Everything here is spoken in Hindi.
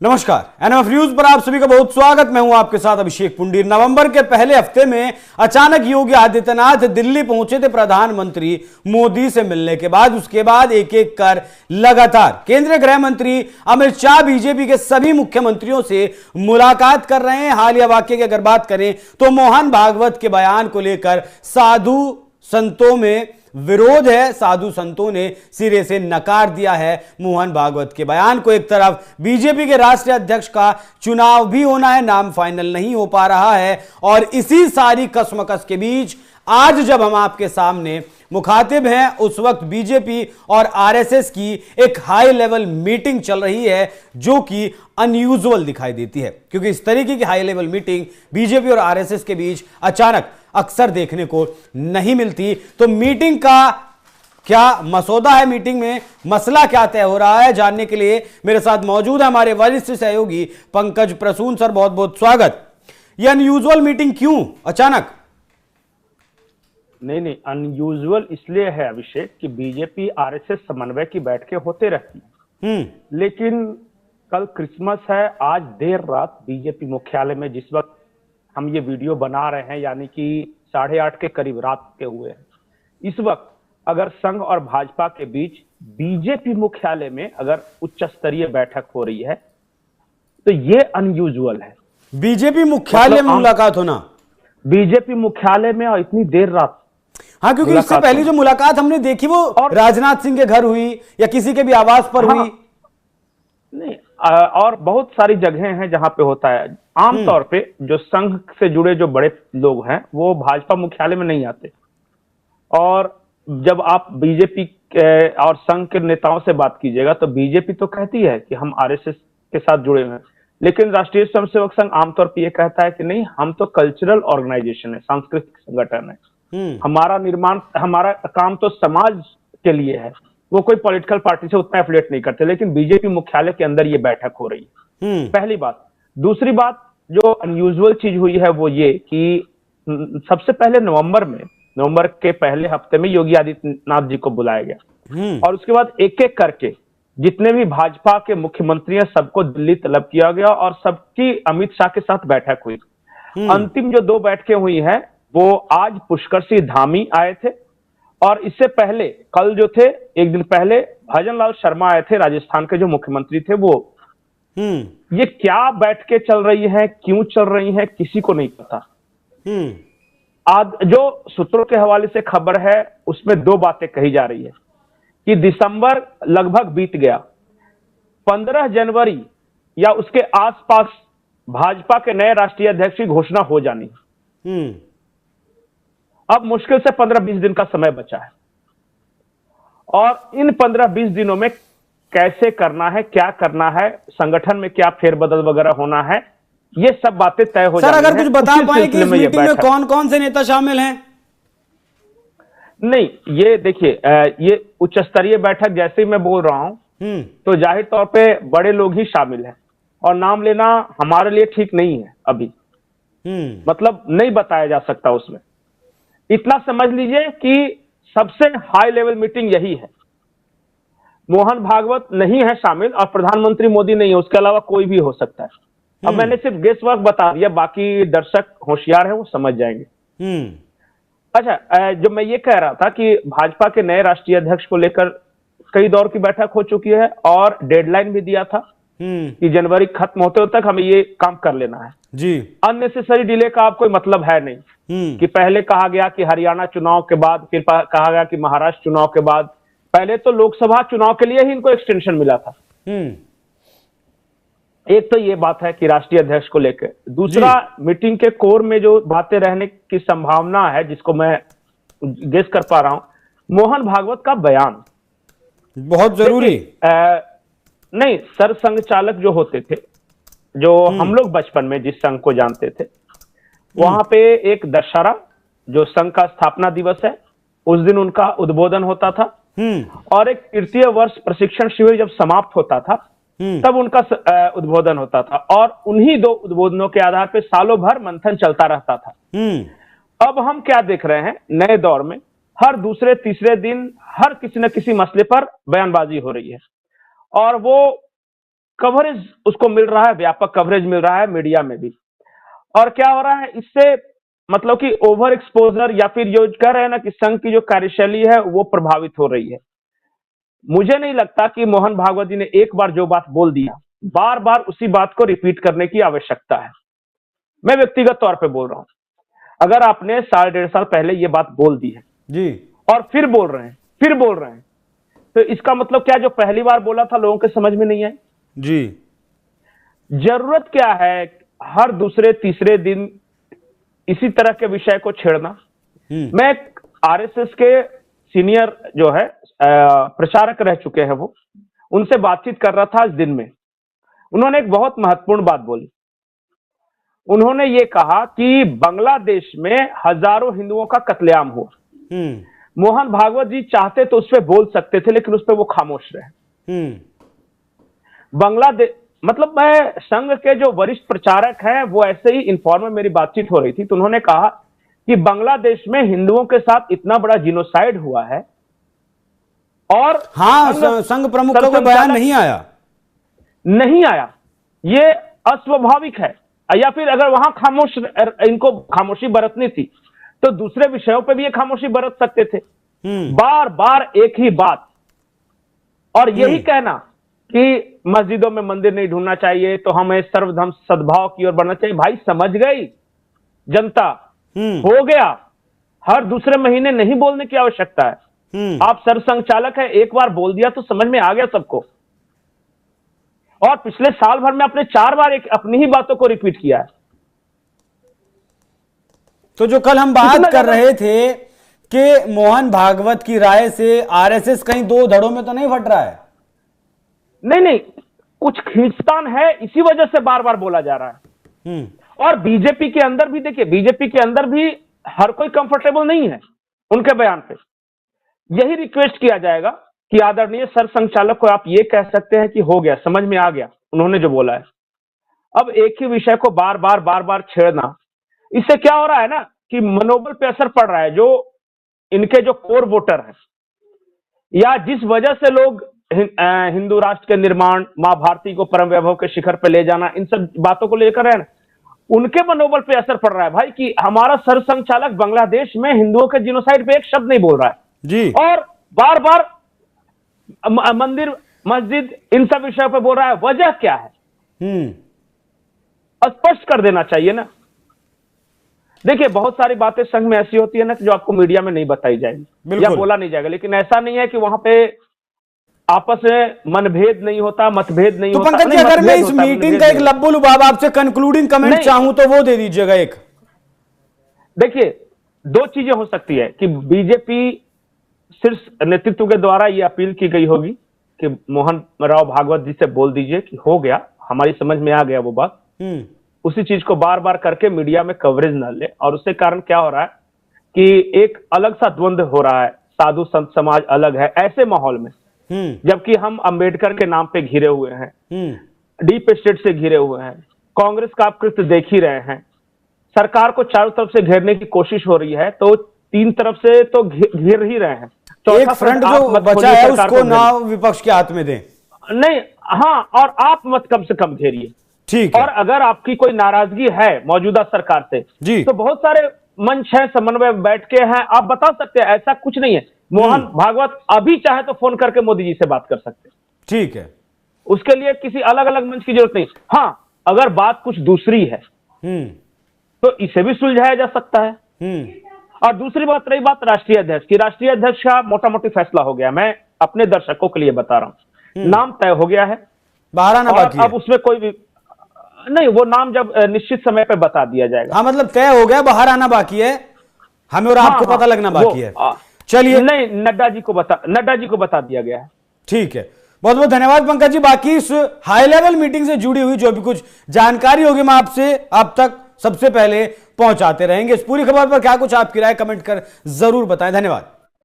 नमस्कार, एनएमएफ न्यूज पर आप सभी का बहुत स्वागत। मैं हूं आपके साथ अभिषेक पुंडीर। नवंबर के पहले हफ्ते में अचानक योगी आदित्यनाथ दिल्ली पहुंचे थे प्रधानमंत्री मोदी से मिलने के बाद। उसके बाद एक एक कर लगातार केंद्रीय गृह मंत्री अमित शाह बीजेपी के सभी मुख्यमंत्रियों से मुलाकात कर रहे हैं। हालिया वाकये की अगर बात करें तो मोहन भागवत के बयान को लेकर साधु संतों में विरोध है। साधु संतों ने सिरे से नकार दिया है मोहन भागवत के बयान को। एक तरफ बीजेपी के राष्ट्रीय अध्यक्ष का चुनाव भी होना है, नाम फाइनल नहीं हो पा रहा है, और इसी सारी कसमकस के बीच आज जब हम आपके सामने मुखातिब हैं उस वक्त बीजेपी और आरएसएस की एक हाई लेवल मीटिंग चल रही है जो कि अनयूजुअल दिखाई देती है, क्योंकि इस तरीके की हाई लेवल मीटिंग बीजेपी और आरएसएस के बीच अचानक अक्सर देखने को नहीं मिलती। तो मीटिंग का क्या मसौदा है, मीटिंग में मसला क्या तय हो रहा है, जानने के लिए मेरे साथ मौजूद है हमारे वरिष्ठ सहयोगी पंकज प्रसून। सर, बहुत बहुत स्वागत। यह अनयूजुअल मीटिंग क्यों अचानक? नहीं, अनयूजुअल इसलिए है अभिषेक कि बीजेपी आरएसएस समन्वय की बैठकें होते रहती, लेकिन कल क्रिसमस है। आज देर रात बीजेपी मुख्यालय में जिस वक्त हम ये वीडियो बना रहे हैं, यानी कि 8:30 के करीब रात के हुए हैं, इस वक्त अगर संघ और भाजपा के बीच बीजेपी मुख्यालय में अगर उच्च स्तरीय बैठक हो रही है तो ये अनयूजुअल है। बीजेपी मुख्यालय में मुलाकात होना, बीजेपी मुख्यालय में, और इतनी देर रात। हाँ, क्योंकि इससे पहले जो मुलाकात हमने देखी वो राजनाथ सिंह के घर हुई या किसी के भी आवास पर हुई। नहीं, और बहुत सारी जगहें हैं जहां पे होता है। आमतौर पे जो संघ से जुड़े जो बड़े लोग हैं वो भाजपा मुख्यालय में नहीं आते, और जब आप बीजेपी और संघ के नेताओं से बात कीजिएगा तो बीजेपी तो कहती है कि हम आरएसएस के साथ जुड़े हुए हैं, लेकिन राष्ट्रीय स्वयंसेवक संघ आमतौर पर यह कहता है कि नहीं, हम तो कल्चरल ऑर्गेनाइजेशन है, सांस्कृतिक संगठन है, हमारा निर्माण, हमारा काम तो समाज के लिए है, वो कोई पॉलिटिकल पार्टी से उतना एफिलिएट नहीं करते। लेकिन बीजेपी मुख्यालय के अंदर ये बैठक हो रही है, पहली बात। दूसरी बात जो अनयूजुअल चीज हुई है वो ये कि सबसे पहले नवंबर के पहले हफ्ते में योगी आदित्यनाथ जी को बुलाया गया, और उसके बाद एक एक करके जितने भी भाजपा के मुख्यमंत्री हैं सबको दिल्ली तलब किया गया और सबकी अमित शाह के साथ बैठक हुई। अंतिम जो 2 बैठकें हुई हैं वो आज पुष्कर सिंह धामी आए थे, और इससे पहले कल जो थे, एक दिन पहले भजन लाल शर्मा आए थे, राजस्थान के जो मुख्यमंत्री थे वो। ये क्या बैठकें चल रही हैं, क्यों चल रही हैं, किसी को नहीं पता। आज जो सूत्रों के हवाले से खबर है उसमें 2 बातें कही जा रही है कि दिसंबर लगभग बीत गया, 15 जनवरी या उसके आसपास भाजपा के नए राष्ट्रीय अध्यक्ष की घोषणा हो जानी। अब मुश्किल से 15-20 दिन का समय बचा है, और इन 15-20 दिनों में कैसे करना है, क्या करना है, संगठन में क्या फेरबदल वगैरह होना है, ये सब बातें तय हो जाती हैं। सर, अगर कुछ बता पाए कि इस मीटिंग में कौन कौन से नेता शामिल हैं? नहीं, ये देखिए, ये उच्च स्तरीय बैठक जैसे ही मैं बोल रहा हूं तो जाहिर तौर पे बड़े लोग ही शामिल हैं, और नाम लेना हमारे लिए ठीक नहीं है अभी। मतलब नहीं बताया जा सकता उसमें। इतना समझ लीजिए कि सबसे हाई लेवल मीटिंग यही है। मोहन भागवत नहीं है शामिल और प्रधानमंत्री मोदी नहीं है, उसके अलावा कोई भी हो सकता है। अब मैंने सिर्फ गेस वर्क बता दिया, बाकी दर्शक होशियार है, वो समझ जाएंगे। अच्छा, जो मैं ये कह रहा था कि भाजपा के नए राष्ट्रीय अध्यक्ष को लेकर कई दौर की बैठक हो चुकी है, और डेडलाइन भी दिया था कि जनवरी खत्म होते तक हमें ये काम कर लेना है जी। अननेसेसरी डिले का अब कोई मतलब है नहीं कि पहले कहा गया कि हरियाणा चुनाव के बाद, फिर कहा गया कि महाराष्ट्र चुनाव के बाद। पहले तो लोकसभा चुनाव के लिए ही इनको एक्सटेंशन मिला था। एक तो ये बात है कि राष्ट्रीय अध्यक्ष को लेकर। दूसरा, मीटिंग के कोर में जो बातें रहने की संभावना है, जिसको मैं गेस कर पा रहा हूं, मोहन भागवत का बयान बहुत जरूरी। नहीं, सरसंघ चालक जो होते थे, जो हम लोग बचपन में जिस संघ को जानते थे, वहां पे एक दशहरा जो संघ का स्थापना दिवस है, उस दिन उनका उद्बोधन होता था, और एक तृतीय वर्ष प्रशिक्षण शिविर जब समाप्त होता था तब उनका उद्बोधन होता था, और उन्हीं 2 उद्बोधनों के आधार पर सालों भर मंथन चलता रहता था। अब हम क्या देख रहे हैं नए दौर में, हर दूसरे तीसरे दिन हर किसी न किसी मसले पर बयानबाजी हो रही है, और वो कवरेज उसको मिल रहा है, व्यापक कवरेज मिल रहा है मीडिया में भी। और क्या हो रहा है इससे, मतलब कि ओवर एक्सपोजर या फिर जो कह रहे हैं ना कि संघ की जो कार्यशैली है वो प्रभावित हो रही है। मुझे नहीं लगता कि मोहन भागवत जी ने एक बार जो बात बोल दिया बार बार उसी बात को रिपीट करने की आवश्यकता है। मैं व्यक्तिगत तौर पे बोल रहा हूं, अगर आपने 1.5 साल पहले ये बात बोल दी है जी और फिर बोल रहे हैं तो इसका मतलब क्या, जो पहली बार बोला था लोगों के समझ में नहीं आई? जी, जरूरत क्या है हर दूसरे तीसरे दिन इसी तरह के विषय को छेड़ना? मैं आरएसएस के सीनियर जो है प्रचारक रह चुके हैं, वो उनसे बातचीत कर रहा था इस दिन में। उन्होंने एक बहुत महत्वपूर्ण बात बोली। उन्होंने ये कहा कि बांग्लादेश में हजारों हिंदुओं का कत्लेआम हुआ। मोहन भागवत जी चाहते तो उस पर बोल सकते थे, लेकिन उस पर वो खामोश रहे। बांग्लादेश मतलब, मैं संघ के जो वरिष्ठ प्रचारक हैं वो ऐसे ही इन्फॉर्म में मेरी बातचीत हो रही थी, तो उन्होंने कहा कि बांग्लादेश में हिंदुओं के साथ इतना बड़ा जिनोसाइड हुआ है और हाँ, संघ प्रमुख का कोई बयान नहीं आया। ये अस्वाभाविक है। या फिर अगर वहां इनको खामोशी बरतनी थी तो दूसरे विषयों पे भी ये खामोशी बरत सकते थे। बार बार एक ही बात, और यही कहना कि मस्जिदों में मंदिर नहीं ढूंढना चाहिए, तो हमें सर्वधर्म सद्भाव की ओर बढ़ना चाहिए। भाई समझ गई जनता, हो गया। हर दूसरे महीने नहीं बोलने की आवश्यकता है। आप सरसंघचालक है, एक बार बोल दिया तो समझ में आ गया सबको। और पिछले साल भर में आपने 4 बार अपनी ही बातों को रिपीट किया है। तो जो कल हम बात कर रहे थे कि मोहन भागवत की राय से आरएसएस कहीं दो धड़ों में तो नहीं फट रहा है? नहीं, कुछ खींचतान है, इसी वजह से बार बार बोला जा रहा है। और बीजेपी के अंदर भी देखिए, बीजेपी के अंदर भी हर कोई कंफर्टेबल नहीं है उनके बयान पे। यही रिक्वेस्ट किया जाएगा कि आदरणीय सरसंघचालक को आप ये कह सकते हैं कि हो गया, समझ में आ गया उन्होंने जो बोला है। अब एक ही विषय को बार बार छेड़ना, इससे क्या हो रहा है ना कि मनोबल पे असर पड़ रहा है। जो इनके जो कोर वोटर हैं, या जिस वजह से लोग हिंदू राष्ट्र के निर्माण, मां भारती को परम वैभव के शिखर पे ले जाना, इन सब बातों को लेकर है ना, उनके मनोबल पे असर पड़ रहा है भाई कि हमारा सरसंघचालक बांग्लादेश में हिंदुओं के जिनोसाइड पे एक शब्द नहीं बोल रहा है जी, और बार बार मंदिर मस्जिद इन सब विषयों पे बोल रहा है। वजह क्या है? स्पष्ट कर देना चाहिए ना। देखिए, बहुत सारी बातें संघ में ऐसी होती है ना जो आपको मीडिया में नहीं बताई जाएगी या बोला नहीं जाएगा, लेकिन ऐसा नहीं है कि वहां पे आपस में मनभेद नहीं होता, मतभेद नहीं होता। पंकज जी, अगर मैं इस मीटिंग का एक लब्बो लुबाब आपसे कंक्लूडिंग कमेंट चाहूं तो वो दे दीजिएगा एक। देखिए, 2 चीजें हो सकती है कि बीजेपी शीर्ष नेतृत्व के द्वारा ये अपील की गई होगी कि मोहन राव भागवत जी से बोल दीजिए कि हो गया, हमारी समझ में आ गया वो बात। उसी चीज को बार बार करके मीडिया में कवरेज न ले, और उसके कारण क्या हो रहा है कि एक अलग सा द्वंद्व हो रहा है, साधु संत समाज अलग है ऐसे माहौल में, जबकि हम अंबेडकर के नाम पे घिरे हुए हैं, डीप स्टेट से घिरे हुए हैं, कांग्रेस का आप कृत्य देख ही रहे हैं, सरकार को चारों तरफ से घेरने की कोशिश हो रही है, तो 3 तरफ से तो घेर ही रहे हैं। एक फ्रंट जो बचा है उसको ना विपक्ष के हाथ में दें। नहीं, हाँ, और आप मत कम से कम घेरिए, ठीक है। और अगर आपकी कोई नाराजगी है मौजूदा सरकार से जी, तो बहुत सारे मंच है, समन्वय बैठ के हैं, आप बता सकते हैं, ऐसा कुछ नहीं है। मोहन भागवत अभी चाहे तो फोन करके मोदी जी से बात कर सकते हैं, ठीक है। उसके लिए किसी अलग अलग मंच की जरूरत नहीं। हाँ, अगर बात कुछ दूसरी है तो इसे भी सुलझाया जा सकता है। और दूसरी बात रही बात राष्ट्रीय अध्यक्ष की, राष्ट्रीय अध्यक्ष का मोटा मोटी फैसला हो गया। मैं अपने दर्शकों के लिए बता रहा हूं, नाम तय हो गया है, बाहर आना बाकी है। अब उसमें कोई भी नहीं, वो नाम जब निश्चित समय पे बता दिया जाएगा। हाँ, मतलब तय हो गया, बाहर आना बाकी है, हमें और आपको पता लगना बाकी है। चलिए, नहीं, नड्डा जी को बता दिया गया है। ठीक है, बहुत बहुत धन्यवाद पंकज जी। बाकी इस हाई लेवल मीटिंग से जुड़ी हुई जो भी कुछ जानकारी होगी मैं आपसे अब तक सबसे पहले पहुंचाते रहेंगे। इस पूरी खबर पर क्या कुछ आपकी राय कमेंट कर जरूर बताएं। धन्यवाद।